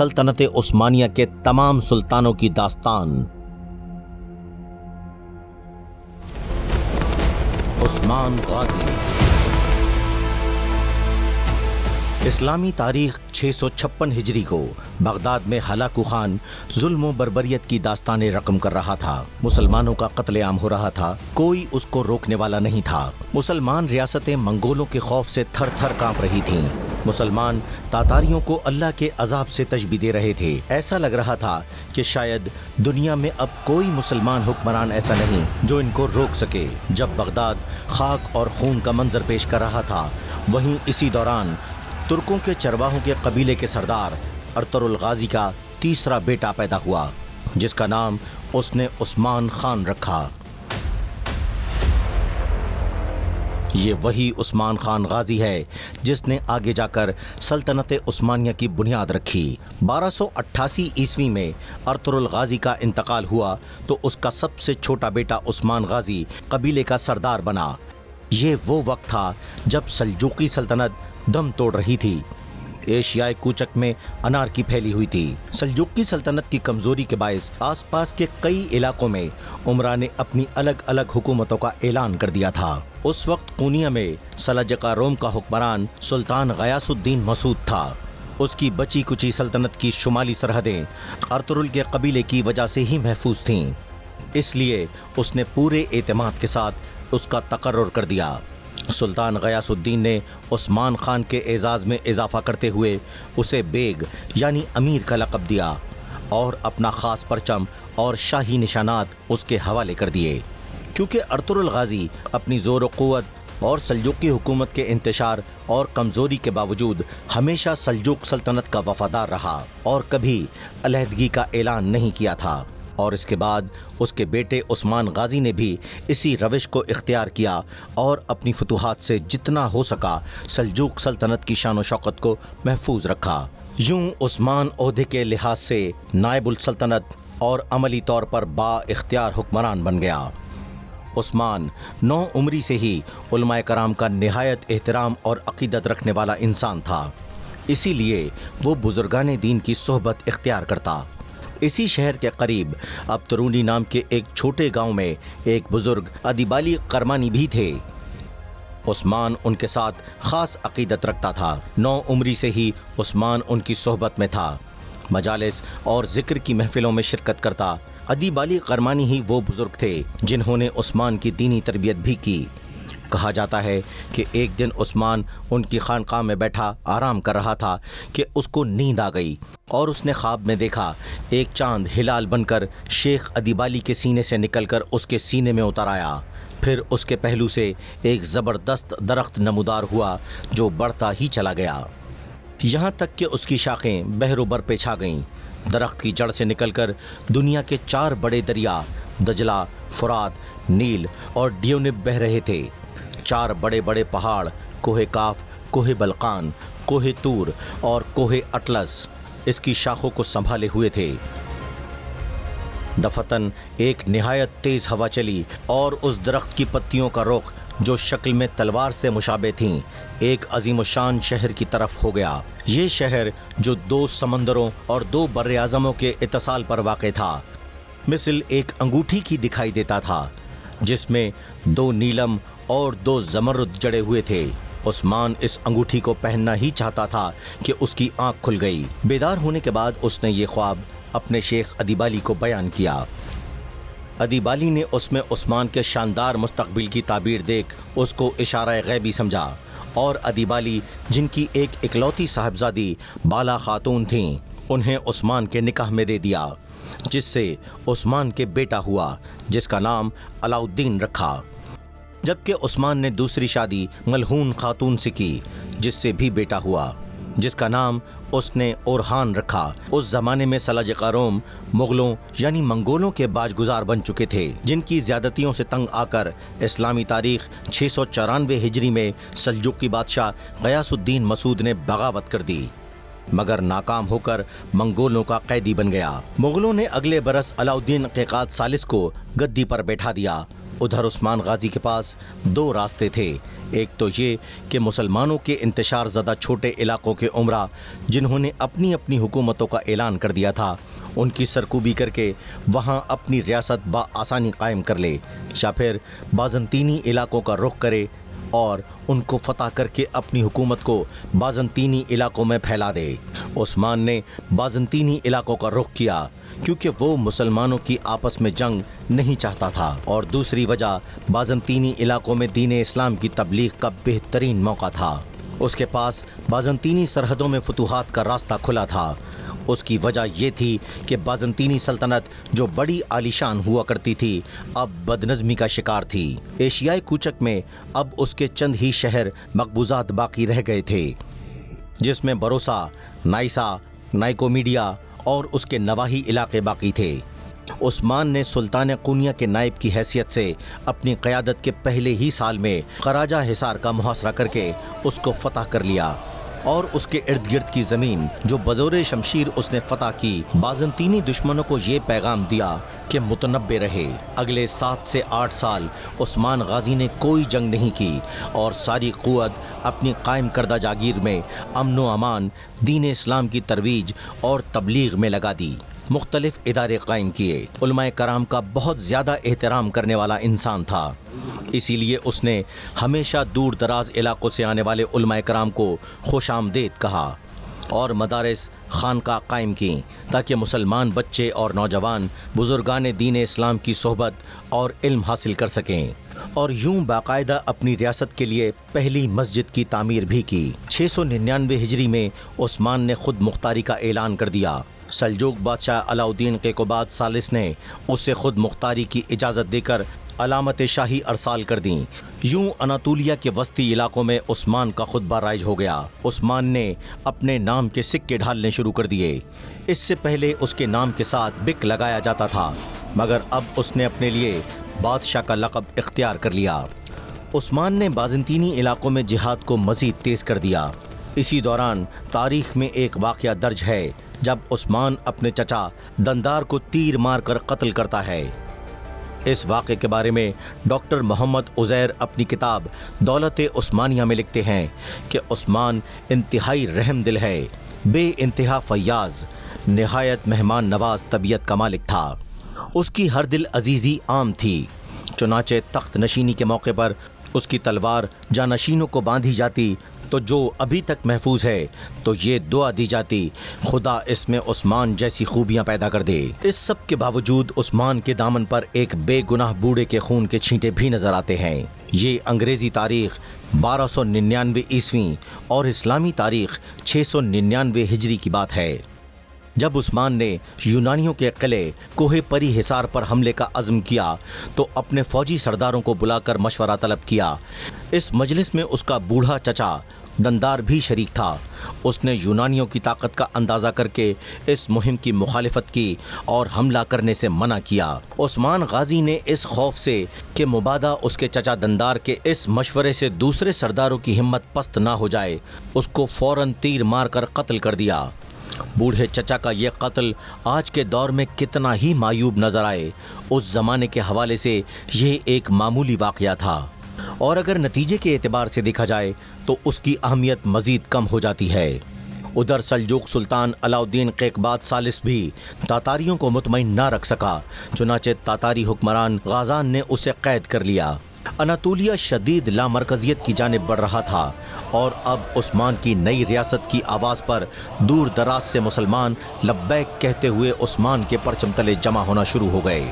सल्तनत उस्मानिया के तमाम सुल्तानों की दास्तान। उस्मान गाजी। इस्लामी तारीख 656 हिजरी को बगदाद में हलाकू खान जुल्म व बर्बरियत की दास्तानें रकम कर रहा था। मुसलमानों का कत्लेआम हो रहा था, कोई उसको रोकने वाला नहीं था। मुसलमान रियासतें मंगोलों के खौफ से थर थर कांप रही थीं। मुसलमान तातारियों को अल्लाह के अजाब से तशबीह दे रहे थे। ऐसा लग रहा था कि शायद दुनिया में अब कोई मुसलमान हुक्मरान ऐसा नहीं जो इनको रोक सके। जब बगदाद खाक और खून का मंजर पेश कर रहा था, वहीं इसी दौरान तुर्कों के चरवाहों के कबीले के सरदार अर्तुरुल गाजी का तीसरा बेटा पैदा हुआ, जिसका नाम उसने उस्मान खान रखा। ये वही उस्मान खान गाजी है जिसने आगे जाकर सल्तनत उस्मानिया की बुनियाद रखी। 1288 ईस्वी में अर्तुरुल गाजी का इंतकाल हुआ तो उसका सबसे छोटा बेटा उस्मान गाजी कबीले का सरदार बना। ये वो वक्त था जब सल्जूकी सल्तनत दम तोड़ रही थी। एशियाई कूचक में अनारकी फैली हुई थी। सल्जूकी सल्तनत की कमजोरी के बायस आसपास के कई इलाकों में उमरा ने अपनी अलग अलग हुकूमतों का ऐलान कर दिया था। उस वक्त पूनिया में सलाजका रोम का हुक्मरान सुल्तान गयासुद्दीन मसूद था। उसकी बची कुची सल्तनत की शुमाली सरहदें अर्तुरुल के कबीले की वजह से ही महफूज थीं, इसलिए उसने पूरे एतमाद के साथ उसका तकर्रुर कर दिया। सुल्तान गयासुद्दीन ने उस्मान खान के एजाज़ में इजाफा करते हुए उसे बेग यानी अमीर का लक़ब दिया और अपना ख़ास परचम और शाही निशानात उसके हवाले कर दिए। क्योंकि अर्तुरुल गाजी अपनी ज़ोर व क़ुव्वत और सल्जूकी हुकूमत के इंतशार और कमज़ोरी के बावजूद हमेशा सल्जूक सल्तनत का वफ़ादार रहा और कभी अलहदगी का ऐलान नहीं किया था। और इसके बाद उसके बेटे उस्मान गाजी ने भी इसी रविश को इख्तियार किया और अपनी फतूहात से जितना हो सका सल्जूक सल्तनत की शान व शौकत को महफूज रखा। यूं उस्मान ओहदे के लिहाज से नायबुल सल्तनत और अमली तौर पर बा-इख्तियार हुक्मरान बन गया। उस्मान 9 उम्री से ही उलमाए कराम का निहायत एहतराम और अकीदत रखने वाला इंसान था, इसीलिए वो बुजुर्गान दीन की सोहबत इख्तियार करता। इसी शहर के करीब अबतरूनी नाम के एक छोटे गांव में एक बुजुर्ग अदीबाली करमानी भी थे। उस्मान उनके साथ ख़ास अकीदत रखता था। 9 उम्री से ही उस्मान उनकी सोहबत में था, मजालिस और ज़िक्र की महफिलों में शिरकत करता। अदीबाली करमानी ही वो बुजुर्ग थे जिन्होंने उस्मान की दीनी तरबियत भी की। कहा जाता है कि एक दिन उस्मान उनकी खानकाह में बैठा आराम कर रहा था कि उसको नींद आ गई और उसने ख्वाब में देखा एक चांद हिलाल बनकर शेख अदीबाली के सीने से निकलकर उसके सीने में उतर आया। फिर उसके पहलू से एक ज़बरदस्त दरख्त नमूदार हुआ जो बढ़ता ही चला गया, यहाँ तक कि उसकी शाखें बहरोबर पे छा गईं। दरख्त की जड़ से निकलकर दुनिया के 4 बड़े दरिया दजला, फुरात, नील और ड्यूनिब बह रहे थे। 4 बड़े बड़े पहाड़ कोहे काफ, कोहे बलकान, कोहे तूर और कोहे अटलस इसकी शाखों को संभाले हुए थे। दफतन एक निहायत तेज हवा चली और उस दरख्त की पत्तियों का रुख जो शक्ल में तलवार से मुशाबे थीं, एक अजीमुशान शहर की तरफ हो गया। ये शहर जो 2 समंदरों और 2 बर्र-ए-आज़मों के इत्तिसाल पर वाक़े था, मिसल एक अंगूठी की दिखाई देता था, जिसमें 2 नीलम और 2 ज़मरुद जड़े हुए थे। उस्मान इस अंगूठी को पहनना ही चाहता था कि उसकी आंख खुल गई। बेदार होने के बाद उसने ये ख्वाब अपने शेख अदीबाली को बयान किया। अदीबाली ने उसमें उस्मान के शानदार मुस्तकबिल की ताबीर देख उसको इशारा गैबी समझा और अदीबाली, जिनकी एक इकलौती साहबजादी बाला खातून थीं, उन्हें उस्मान के निकाह में दे दिया, जिससे उस्मान के बेटा हुआ, जिसका नाम अलाउद्दीन रखा। जबकि उस्मान ने दूसरी शादी मलहून खातून से की, जिससे भी बेटा हुआ, जिसका नाम उसने ओरहान रखा। उस ज़माने में सलाजका रोम मुग़लों यानी मंगोलों के बाजगुजार बन चुके थे, जिनकी ज़्यादतियों से तंग आकर इस्लामी तारीख 694 हिजरी में सल्जूकी बादशाह गयासुद्दीन मसूद ने बगावत कर दी, मगर नाकाम होकर मंगोलों का कैदी बन गया। मुग़लों ने अगले बरस अलाउद्दीन क़िक़ात सालिस को गद्दी पर बैठा दिया। उधर उस्मान गाजी के पास 2 रास्ते थे, ایک تو یہ کہ مسلمانوں کے انتشار زدہ چھوٹے علاقوں کے عمرہ جنہوں نے اپنی اپنی حکومتوں کا اعلان کر دیا تھا ان کی سرکوبی کر کے وہاں اپنی ریاست بآسانی قائم کر لے، یا پھر بازنطینی علاقوں کا رخ کرے اور ان کو فتح کر کے اپنی حکومت کو بازنطینی علاقوں میں پھیلا دے۔ عثمان نے بازنطینی علاقوں کا رخ کیا کیونکہ وہ مسلمانوں کی آپس میں جنگ نہیں چاہتا تھا، اور دوسری وجہ بازنطینی علاقوں میں دین اسلام کی تبلیغ کا بہترین موقع تھا۔ اس کے پاس بازنطینی سرحدوں میں فتوحات کا راستہ کھلا تھا۔ اس کی وجہ یہ تھی کہ بازنطینی سلطنت جو بڑی عالیشان ہوا کرتی تھی اب بدنظمی کا شکار تھی۔ ایشیائی کوچک میں اب اس کے چند ہی شہر مقبوضات باقی رہ گئے تھے، جس میں بروسا، نائسا، نائکومیڈیا اور اس کے نواحی علاقے باقی تھے۔ عثمان نے سلطان قونیہ کے نائب کی حیثیت سے اپنی قیادت کے پہلے ہی سال میں قراجہ حصار کا محاصرہ کر کے اس کو فتح کر لیا، اور اس کے ارد گرد کی زمین جو بزور شمشیر اس نے فتح کی، بازنطینی دشمنوں کو یہ پیغام دیا کہ متنبع رہے۔ اگلے 7 سے 8 سال عثمان غازی نے کوئی جنگ نہیں کی اور ساری قوت اپنی قائم کردہ جاگیر میں امن و امان، دین اسلام کی ترویج اور تبلیغ میں لگا دی۔ مختلف ادارے قائم کیے۔ علماء کرام کا بہت زیادہ احترام کرنے والا انسان تھا، اسی لیے اس نے ہمیشہ دور دراز علاقوں سے آنے والے علماء کرام کو خوش آمدید کہا اور مدارس، خانقاہ قائم کی تاکہ مسلمان بچے اور نوجوان بزرگان دین اسلام کی صحبت اور علم حاصل کر سکیں، اور یوں باقاعدہ اپنی ریاست کے لیے پہلی مسجد کی تعمیر بھی کی۔ 699 ہجری میں عثمان نے خود مختاری کا اعلان کر دیا۔ سلجوق بادشاہ علاء الدین قیقوباد ثالث نے اسے خود مختاری کی اجازت دے کر علامت شاہی ارسال کر دیں۔ یوں اناطولیہ کے وسطی علاقوں میں عثمان کا خطبہ رائج ہو گیا۔ عثمان نے اپنے نام کے سکے ڈھالنے شروع کر دیے۔ اس سے پہلے اس کے نام کے ساتھ بک لگایا جاتا تھا، مگر اب اس نے اپنے لیے بادشاہ کا لقب اختیار کر لیا۔ عثمان نے بازنطینی علاقوں میں جہاد کو مزید تیز کر دیا۔ اسی دوران تاریخ میں ایک واقعہ درج ہے جب عثمان اپنے چچا دندار کو تیر مار کر قتل کرتا ہے۔ اس واقعے کے بارے میں ڈاکٹر محمد عزیر اپنی کتاب دولت عثمانیہ میں لکھتے ہیں کہ عثمان انتہائی رحم دل ہے، بے انتہا فیاض، نہایت مہمان نواز طبیعت کا مالک تھا۔ اس کی ہر دل عزیزی عام تھی، چنانچہ تخت نشینی کے موقع پر اس کی تلوار جانشینوں کو باندھی جاتی تو جو ابھی تک محفوظ ہے تو یہ دعا دی جاتی خدا اس میں عثمان جیسی خوبیاں پیدا کر دے۔ اس سب کے باوجود عثمان کے دامن پر ایک بے گناہ بوڑھے کے خون کے چھینٹے بھی نظر آتے ہیں۔ یہ انگریزی تاریخ 1299 عیسوی اور اسلامی تاریخ 699 ہجری کی بات ہے، جب عثمان نے یونانیوں کے قلعے کوہ پری حصار پر حملے کا عزم کیا تو اپنے فوجی سرداروں کو بلا کر مشورہ طلب کیا۔ اس مجلس میں اس کا بوڑھا چچا دندار بھی شریک تھا۔ اس نے یونانیوں کی طاقت کا اندازہ کر کے اس مہم کی مخالفت کی اور حملہ کرنے سے منع کیا۔ عثمان غازی نے اس خوف سے کہ مبادا اس کے چچا دندار کے اس مشورے سے دوسرے سرداروں کی ہمت پست نہ ہو جائے، اس کو فوراً تیر مار کر قتل کر دیا۔ بوڑھے چچا کا یہ قتل آج کے دور میں کتنا ہی معیوب نظر آئے، اس زمانے کے حوالے سے یہ ایک معمولی واقعہ تھا، اور اگر نتیجے کے اعتبار سے دیکھا جائے تو اس کی اہمیت مزید کم ہو جاتی ہے۔ ادھر سلجوق سلطان علاء الدین قیقباد ثالث بھی تاتاریوں کو مطمئن نہ رکھ سکا، چنانچہ تاتاری حکمران غازان نے اسے قید کر لیا۔ اناطولیہ شدید لامرکزیت کی جانب بڑھ رہا تھا، اور اب عثمان کی نئی ریاست کی آواز پر دور دراز سے مسلمان لبیک کہتے ہوئے عثمان کے پرچم تلے جمع ہونا شروع ہو گئے۔